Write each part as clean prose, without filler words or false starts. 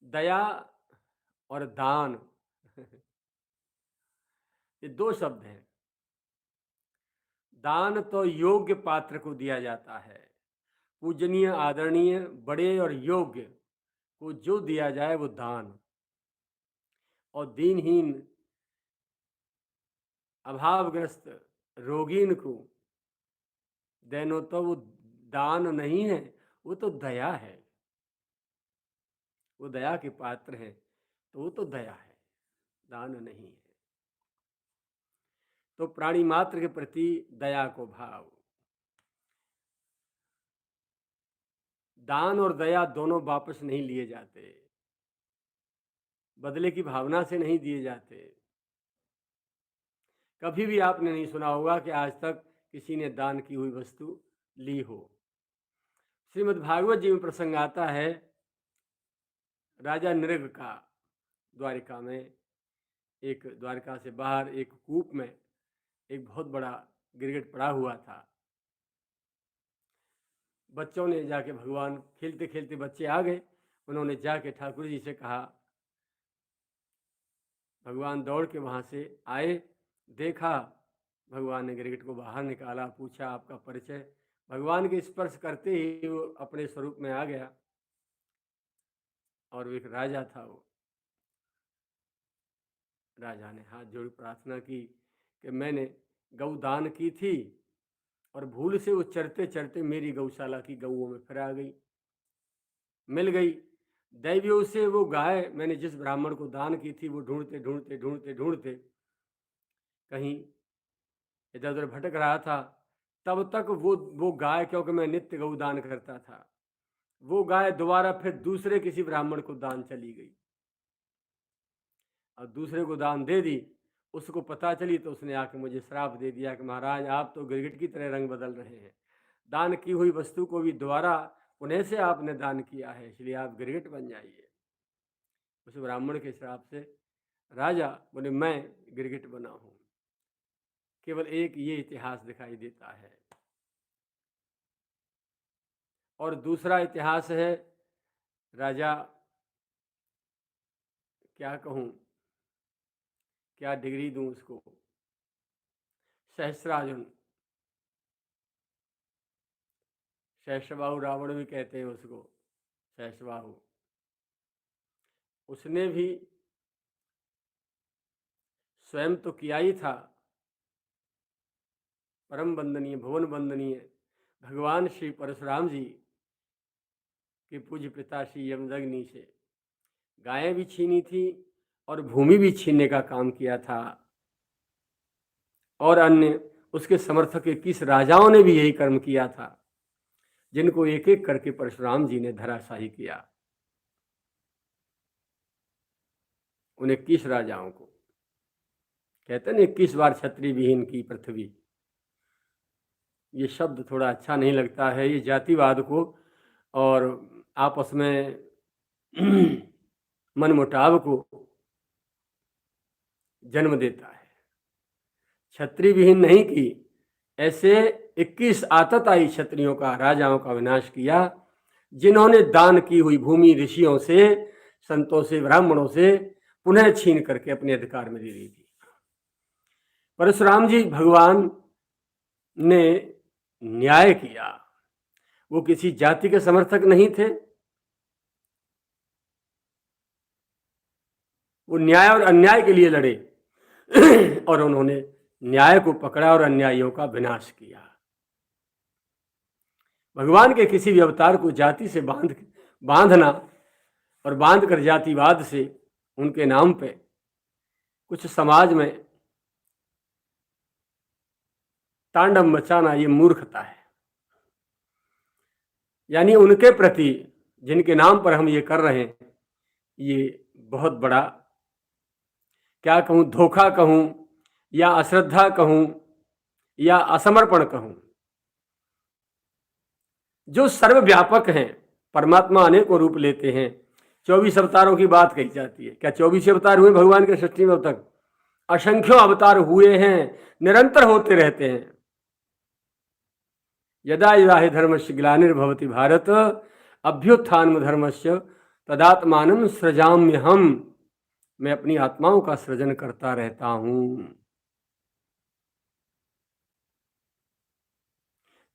दया और दान ये दो शब्द हैं। दान तो योग्य पात्र को दिया जाता है, पूजनीय आदरणीय बड़े और योग्य को जो दिया जाए वो दान। और दीनहीन अभावग्रस्त रोगीन को देनो तो वो दान नहीं है, वो तो दया है। वो दया के पात्र है तो वो तो दया है, दान नहीं है। तो प्राणी मात्र के प्रति दया को भाव। दान और दया दोनों वापस नहीं लिए जाते, बदले की भावना से नहीं दिए जाते। कभी भी आपने नहीं सुना होगा कि आज तक किसी ने दान की हुई वस्तु ली हो। श्रीमद् भागवत जी में प्रसंग आता है राजा नृग का। द्वारिका में एक, द्वारिका से बाहर एक कूप में एक बहुत बड़ा गिरगिट पड़ा हुआ था। बच्चों ने जाके, भगवान खेलते खेलते बच्चे आ गए, उन्होंने जाके ठाकुर जी से कहा। भगवान दौड़ के वहाँ से आए, देखा, भगवान ने गिरगिट को बाहर निकाला, पूछा आपका परिचय। भगवान के स्पर्श करते ही वो अपने स्वरूप में आ गया और एक राजा था। वो राजा ने हाथ जोड़ प्रार्थना की कि मैंने गौ दान की थी और भूल से वो चरते चरते मेरी गौशाला की गऊओं में फिर आ गई, मिल गई। दैवियों से वो गाय मैंने जिस ब्राह्मण को दान की थी वो ढूंढते ढूंढते ढूंढते ढूंढते कहीं इधर उधर भटक रहा था। तब तक वो गाय, क्योंकि मैं नित्य गौ दान करता था, वो गाय दोबारा फिर दूसरे किसी ब्राह्मण को दान चली गई और दूसरे को दान दे दी। उसको पता चली तो उसने आके मुझे श्राप दे दिया कि महाराज आप तो गिरगिट की तरह रंग बदल रहे हैं, दान की हुई वस्तु को भी दोबारा पुनः से आपने दान किया है, इसलिए आप गिरगिट बन जाइए। उस ब्राह्मण के श्राप से राजा बोले मैं गिरगिट बना हूं। केवल एक ये इतिहास दिखाई देता है। और दूसरा इतिहास है, राजा, क्या कहूं, क्या डिग्री दूं उसको, सहस्रार्जुन, सहस्रबाहु रावण भी कहते हैं उसको, सहस्रबाहु। उसने भी स्वयं तो किया ही था, परम वंदनीय भुवन वंदनीय भगवान श्री परशुराम जी के पूज्य पिता श्री यमदग्नि से गायें भी छीनी थी और भूमि भी छीनने का काम किया था। और अन्य उसके समर्थक 21 राजाओं ने भी यही कर्म किया था, जिनको एक एक करके परशुराम जी ने धराशाही किया। उन 21 राजाओं को कहते हैं 21 बार क्षत्रिय विहीन की पृथ्वी। ये शब्द थोड़ा अच्छा नहीं लगता है, ये जातिवाद को और आपस में मनमुटाव को जन्म देता है। क्षत्रिय विहीन नहीं की, ऐसे 21 आतताई क्षत्रियों का, राजाओं का विनाश किया, जिन्होंने दान की हुई भूमि ऋषियों से, संतों से, ब्राह्मणों से पुनः छीन करके अपने अधिकार में ले ली थी। परशुराम जी भगवान ने न्याय किया। वो किसी जाति के समर्थक नहीं थे, वो न्याय और अन्याय के लिए लड़े और उन्होंने न्याय को पकड़ा और अन्यायियों का विनाश किया। भगवान के किसी भी अवतार को जाति से बांधना और बांध कर जातिवाद से उनके नाम पे कुछ समाज में तांडव मचाना, ये मूर्खता है। यानी उनके प्रति जिनके नाम पर हम ये कर रहे हैं, ये बहुत बड़ा, क्या कहूं, धोखा कहूं या अश्रद्धा कहूं या असमर्पण कहूं। जो सर्वव्यापक हैं, परमात्मा अनेकों रूप लेते हैं। 24 अवतारों की बात कही जाती है, क्या 24 अवतार हुए भगवान के सृष्टि में? अब तक असंख्यों अवतार हुए हैं, निरंतर होते रहते हैं। यदा यदा हि धर्मस्य ग्लानिर्भवति भारत अभ्युत्थानम धर्मस्य तदात्मानं सृजाम्य हम, मैं अपनी आत्माओं का सृजन करता रहता हूं।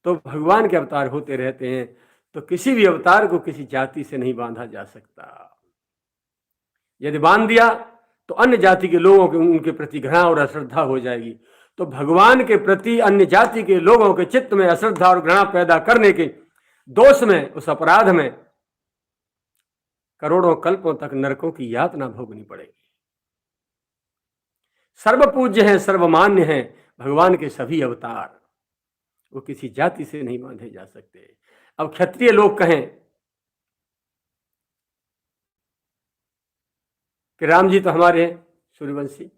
तो भगवान के अवतार होते रहते हैं, तो किसी भी अवतार को किसी जाति से नहीं बांधा जा सकता। यदि बांध दिया तो अन्य जाति के लोगों के उनके प्रति घृणा और अश्रद्धा हो जाएगी। तो भगवान के प्रति अन्य जाति के लोगों के चित्त में अश्रद्धा और घृणा पैदा करने के दोष में, उस अपराध में करोड़ों कल्पों तक नरकों की यातना भोगनी पड़ेगी। सर्वपूज्य हैं, सर्वमान्य हैं भगवान के सभी अवतार, वो किसी जाति से नहीं बांधे जा सकते। अब क्षत्रिय लोग कहें कि राम जी तो हमारे हैं सूर्यवंशी,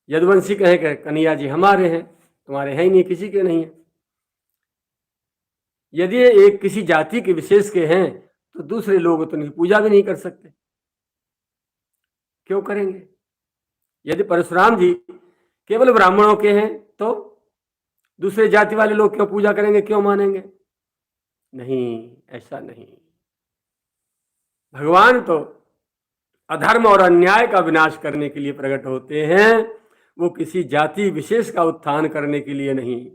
यदुवंशी कहें कि कन्हैया जी हमारे हैं, तुम्हारे हैं ही नहीं, किसी के नहीं है। यदि एक किसी जाति के विशेष के हैं तो दूसरे लोग तो उनकी पूजा भी नहीं कर सकते, क्यों करेंगे? यदि परशुराम जी केवल ब्राह्मणों के हैं तो दूसरे जाति वाले लोग क्यों पूजा करेंगे, क्यों मानेंगे? नहीं, ऐसा नहीं। भगवान तो अधर्म और अन्याय का विनाश करने के लिए प्रकट होते हैं, वो किसी जाति विशेष का उत्थान करने के लिए नहीं।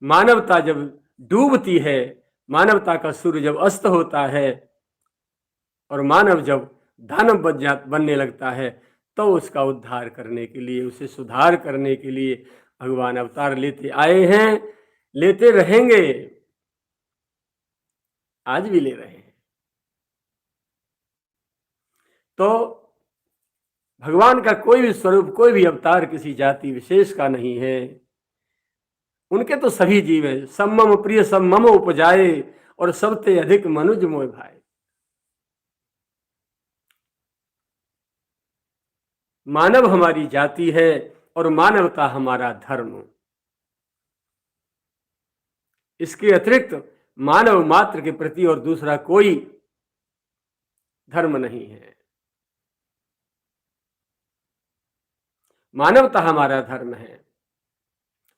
मानवता जब डूबती है, मानवता का सूर्य जब अस्त होता है और मानव जब दानव बनने लगता है, तो उसका उद्धार करने के लिए, उसे सुधार करने के लिए भगवान अवतार लेते आए हैं, लेते रहेंगे, आज भी ले रहे हैं। तो भगवान का कोई भी स्वरूप, कोई भी अवतार किसी जाति विशेष का नहीं है। उनके तो सभी जीव हैं। सम्मम प्रिय सम्मम उपजाए और सबते अधिक मनुज मोय भाई। मानव हमारी जाति है और मानवता हमारा धर्म। इसके अतिरिक्त मानव मात्र के प्रति और दूसरा कोई धर्म नहीं है। मानवता हमारा धर्म है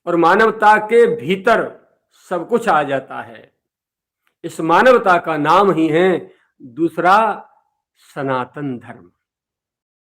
और मानवता के भीतर सब कुछ आ जाता है। इस मानवता का नाम ही है दूसरा सनातन धर्म।